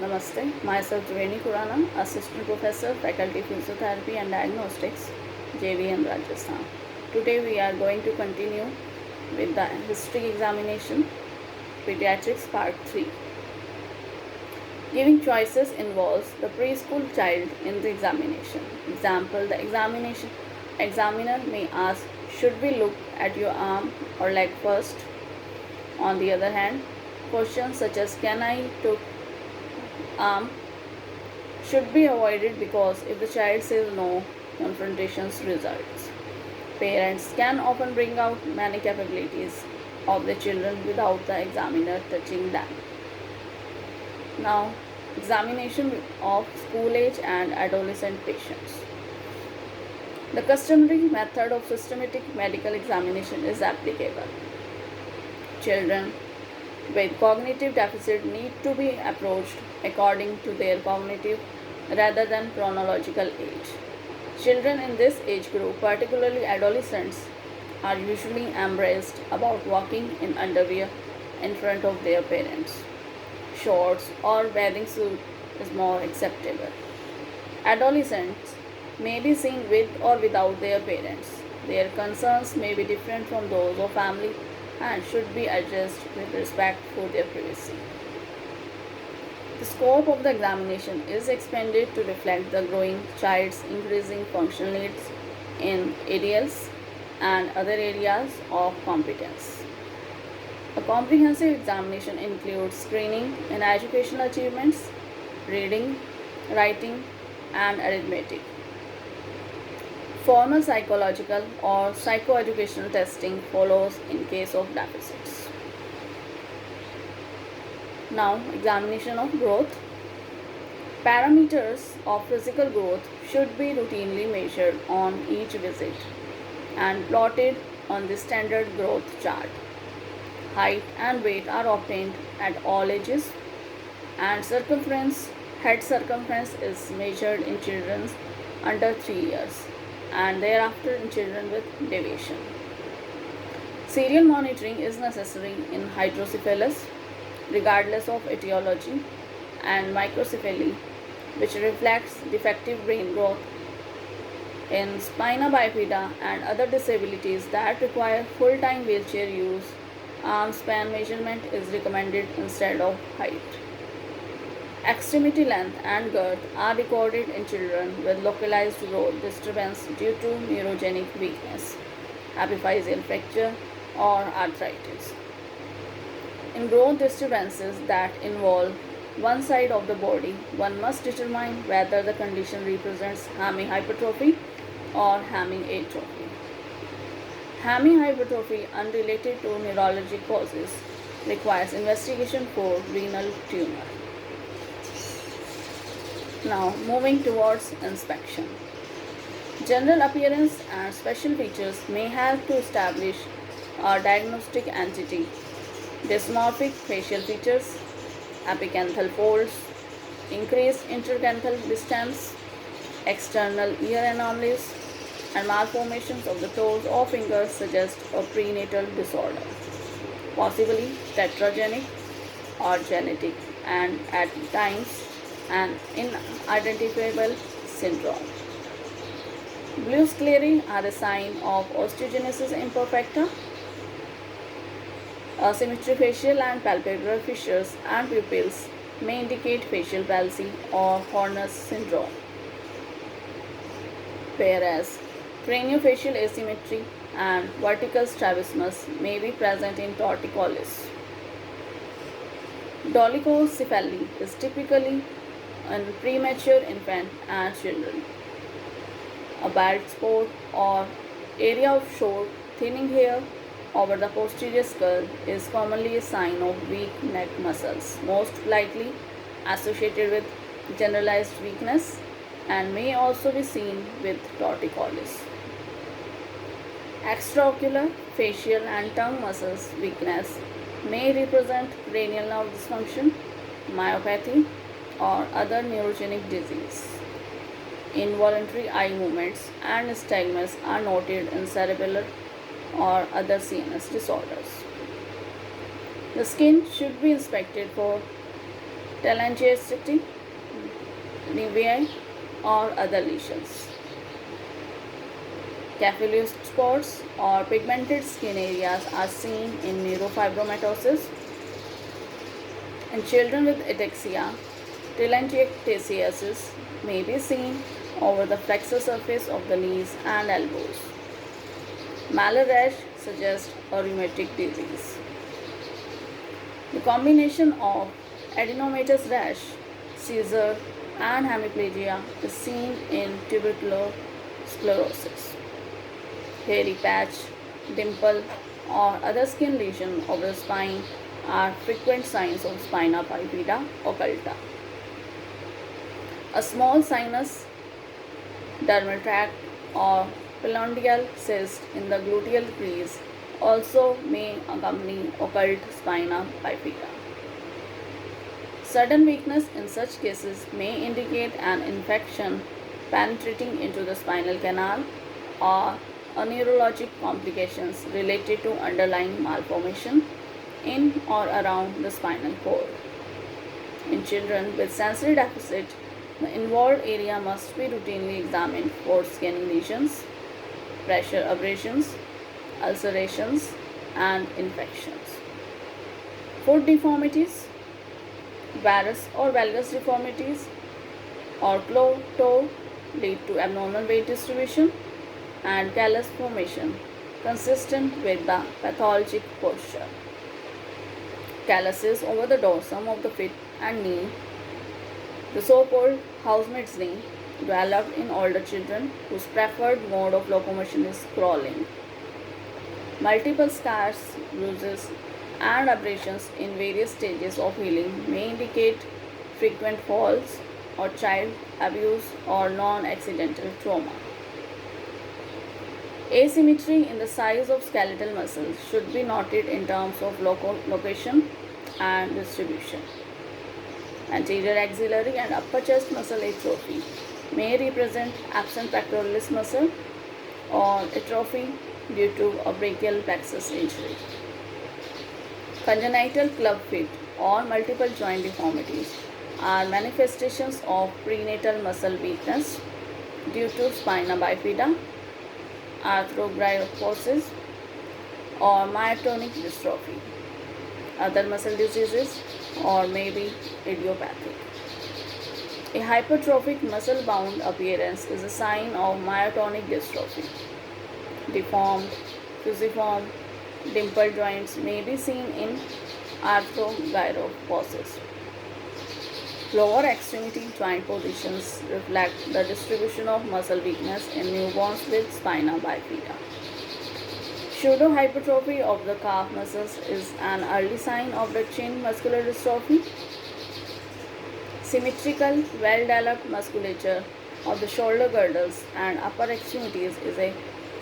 Namaste. Myself Triveni Kurana, Assistant Professor, Faculty Physiotherapy and Diagnostics, JVM Rajasthan. Today we are going to continue with the history examination, Pediatrics Part 3. Giving choices involves the preschool child in the examination. Example, the examiner may ask, should we look at your arm or leg first? On the other hand, questions such as can I took arm should be avoided because if the child says no, confrontations results. Parents can often bring out many capabilities of the children without the examiner touching them. Now, examination of school age and adolescent patients. The customary method of systematic medical examination is applicable. Children with cognitive deficit need to be approached according to their cognitive rather than chronological age. Children in this age group, particularly adolescents, are usually embarrassed about walking in underwear in front of their parents. Shorts or bathing suit is more acceptable. Adolescents may be seen with or without their parents. Their concerns may be different from those of family and should be addressed with respect for their privacy. The scope of the examination is expanded to reflect the growing child's increasing functional needs in ADLs and other areas of competence. A comprehensive examination includes screening in educational achievements, reading, writing, and arithmetic. Formal psychological or psychoeducational testing follows in case of deficits. Now, examination of growth. Parameters of physical growth should be routinely measured on each visit and plotted on the standard growth chart. Height and weight are obtained at all ages, and head circumference is measured in children under 3 years and thereafter in children with deviation. Serial monitoring is necessary in hydrocephalus, regardless of etiology, and microcephaly, which reflects defective brain growth. In spina bifida and other disabilities that require full-time wheelchair use, arm span measurement is recommended instead of height. Extremity length and girth are recorded in children with localized growth disturbance due to neurogenic weakness, epiphyseal fracture, or arthritis. In growth disturbances that involve one side of the body, one must determine whether the condition represents hemihypertrophy or hemiatrophy. Hemihypertrophy unrelated to neurologic causes requires investigation for renal tumor. Now, moving towards inspection. General appearance and special features may help to establish a diagnostic entity. Dysmorphic facial features, epicanthal folds, increased intercanthal distance, external ear anomalies, and malformations of the toes or fingers suggest a prenatal disorder, possibly tetragenic or genetic, and at times an unidentifiable syndrome. Blue sclerae are a sign of osteogenesis imperfecta. Asymmetry facial and palpebral fissures and pupils may indicate facial palsy or Horner's syndrome, whereas craniofacial asymmetry and vertical strabismus may be present in torticollis. Dolichocephaly is typically in premature infant and children. A bald spot or area of short, thinning hair over the posterior skull is commonly a sign of weak neck muscles, most likely associated with generalized weakness, and may also be seen with torticollis. Extraocular, facial, and tongue muscles weakness may represent cranial nerve dysfunction, myopathy, or other neurogenic disease. Involuntary eye movements and nystagmus are noted in cerebellar or other CNS disorders. The skin should be inspected for telangiectasia, nevii, or other lesions. Capillus spots or pigmented skin areas are seen in neurofibromatosis. In children with ataxia, telangiectasias may be seen over the flexor surface of the knees and elbows. Malar rash suggests a rheumatic disease. The combination of adenomatous rash, seizure, and hemiplegia is seen in tubercular sclerosis. Hairy patch, dimple, or other skin lesion over the spine are frequent signs of spina bifida occulta. A small sinus, dermal tract, or pilonidal cyst in the gluteal crease also may accompany occult spina bifida. Sudden weakness in such cases may indicate an infection penetrating into the spinal canal or a neurologic complications related to underlying malformation in or around the spinal cord. In children with sensory deficit, the involved area must be routinely examined for skin lesions, pressure abrasions, ulcerations, and infections. Foot deformities, varus or valgus deformities, or claw toe lead to abnormal weight distribution and callus formation consistent with the pathologic posture. Calluses over the dorsum of the feet and knee, the so-called housemaid's knee, developed in older children whose preferred mode of locomotion is crawling. Multiple scars, bruises, and abrasions in various stages of healing may indicate frequent falls or child abuse or non-accidental trauma. Asymmetry in the size of skeletal muscles should be noted in terms of location and distribution. Anterior axillary and upper chest muscle atrophy may represent absent pectoralis muscle or atrophy due to a brachial plexus injury. Congenital club feet or multiple joint deformities are manifestations of prenatal muscle weakness due to spina bifida, arthrogryposis, or myotonic dystrophy, other muscle diseases, or maybe idiopathic. A hypertrophic muscle bound appearance is a sign of myotonic dystrophy. Deformed, fusiform, dimpled joints may be seen in arthrogryposis. Lower extremity joint positions reflect the distribution of muscle weakness in newborns with spina bifida. Pseudohypertrophy of the calf muscles is an early sign of the chin muscular dystrophy. Symmetrical, well-developed musculature of the shoulder girdles and upper extremities is a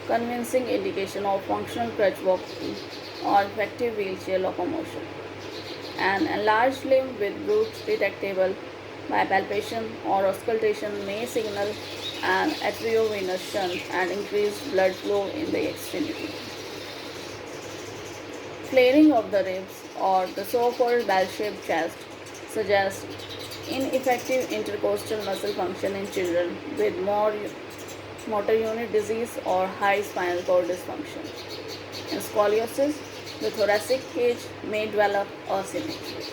convincing indication of functional crutch walking or effective wheelchair locomotion. An enlarged limb with roots detectable by palpation or auscultation may signal an arteriovenous shunt and increased blood flow in the extremity. Flaring of the ribs or the so-called bell-shaped chest suggests ineffective intercostal muscle function in children with motor unit disease or high spinal cord dysfunction. In scoliosis, the thoracic cage may develop asymmetry.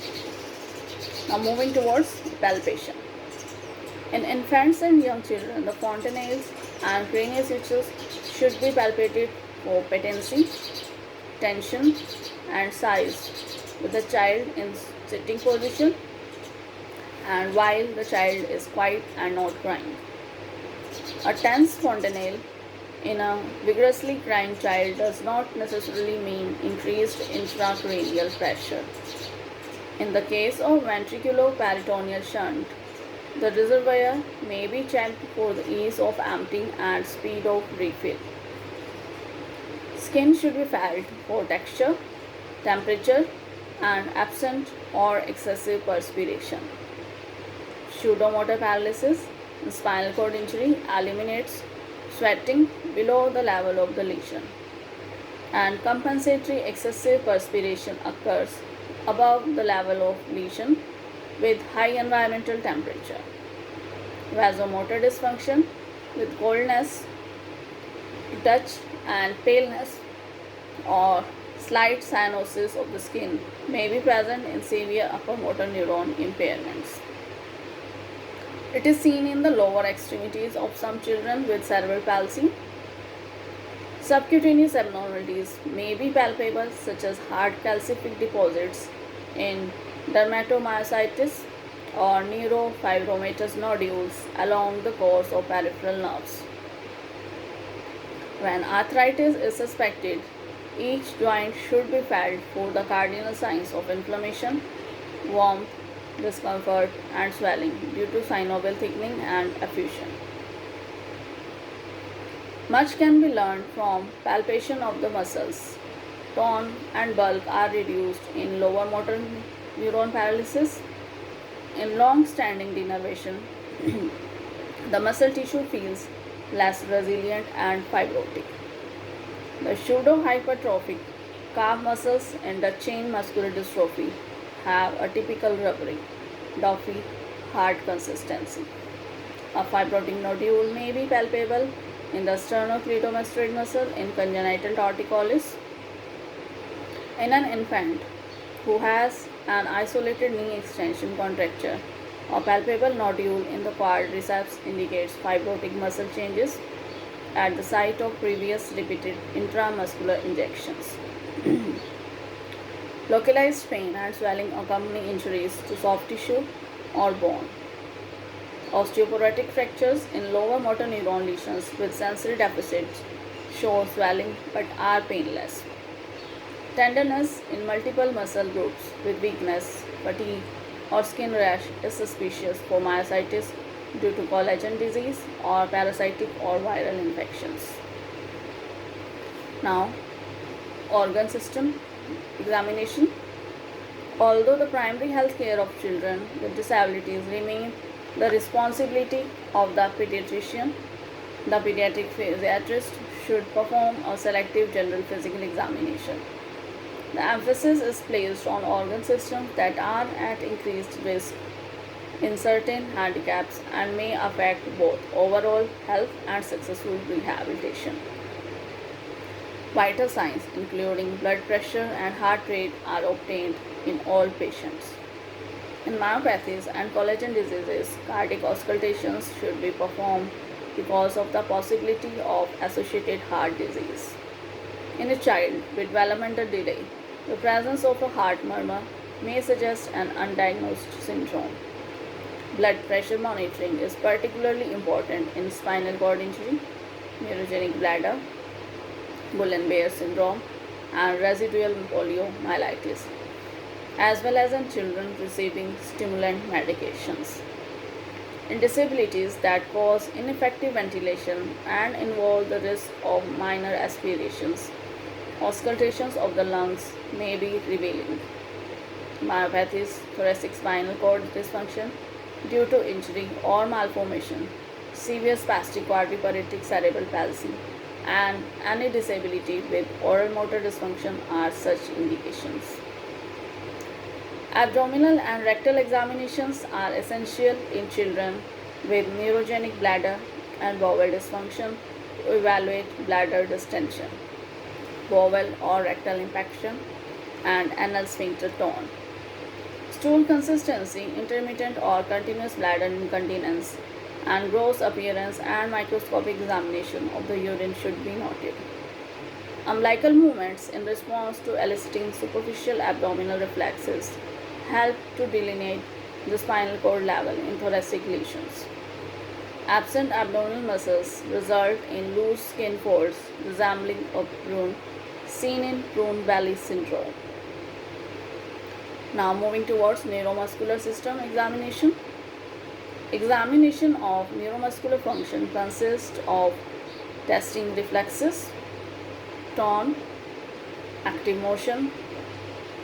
Now moving towards palpation. In infants and young children, the fontanelles and craniosuchus should be palpated for patency, tension, and size with the child in sitting position and while the child is quiet and not crying. A tense fontanelle in a vigorously crying child does not necessarily mean increased intracranial pressure. In the case of ventriculoperitoneal shunt, the reservoir may be checked for the ease of emptying and speed of refill. Skin should be felt for texture, temperature, and absent or excessive perspiration. Pseudomotor paralysis in spinal cord injury eliminates sweating below the level of the lesion, and compensatory excessive perspiration occurs above the level of lesion with high environmental temperature. Vasomotor dysfunction with coldness to touch and paleness or slight cyanosis of the skin may be present in severe upper motor neuron impairments. It is seen in the lower extremities of some children with cerebral palsy. Subcutaneous abnormalities may be palpable, such as hard calcific deposits in dermatomyositis or neurofibromatous nodules along the course of peripheral nerves. When arthritis is suspected, each joint should be felt for the cardinal signs of inflammation, warmth, discomfort, and swelling due to synovial thickening and effusion. Much can be learned from palpation of the muscles. Tone and bulk are reduced in lower motor neuron paralysis. In long standing denervation, the muscle tissue feels less resilient and fibrotic. The pseudohypertrophic calf muscles in Duchenne muscular dystrophy have a typical rubbery, doughy, hard consistency. A fibrotic nodule may be palpable in the sternocleidomastoid muscle in congenital torticollis. In an infant who has an isolated knee extension contracture, a palpable nodule in the quadriceps indicates fibrotic muscle changes at the site of previous repeated intramuscular injections. Localized pain and swelling accompany injuries to soft tissue or bone. Osteoporotic fractures in lower motor neuron lesions with sensory deficits show swelling but are painless. Tenderness in multiple muscle groups with weakness, fatigue, or skin rash is suspicious for myositis due to collagen disease or parasitic or viral infections. Now, organ system examination. Although the primary health care of children with disabilities remain the responsibility of the pediatrician, the pediatric physiatrist should perform a selective general physical examination. The emphasis is placed on organ systems that are at increased risk in certain handicaps and may affect both overall health and successful rehabilitation. Vital signs including blood pressure and heart rate are obtained in all patients. In myopathies and collagen diseases, cardiac auscultations should be performed because of the possibility of associated heart disease. In a child with developmental delay, the presence of a heart murmur may suggest an undiagnosed syndrome. Blood pressure monitoring is particularly important in spinal cord injury, neurogenic bladder, Guillain-Barré syndrome, and residual poliomyelitis, as well as in children receiving stimulant medications. In disabilities that cause ineffective ventilation and involve the risk of minor aspirations, auscultations of the lungs may be revealing. Myopathies, thoracic spinal cord dysfunction due to injury or malformation, severe spastic quadriplegic cerebral palsy, and any disability with oral motor dysfunction are such indications. Abdominal and rectal examinations are essential in children with neurogenic bladder and bowel dysfunction to evaluate bladder distension, bowel or rectal impaction, and anal sphincter tone. Stool consistency, intermittent or continuous bladder incontinence, and gross appearance and microscopic examination of the urine should be noted. Umbilical movements in response to eliciting superficial abdominal reflexes help to delineate the spinal cord level in thoracic lesions. Absent abdominal muscles result in loose skin folds resembling a prune, seen in prune belly syndrome. Now moving towards neuromuscular system examination. Examination of neuromuscular function consists of testing reflexes, tone, active motion,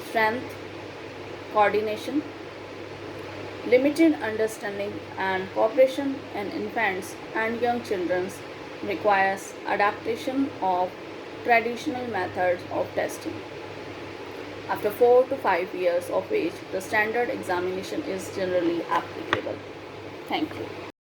strength, coordination. Limited understanding and cooperation in infants and young children requires adaptation of traditional methods of testing. After 4 to 5 years of age, the standard examination is generally applicable. Thank you.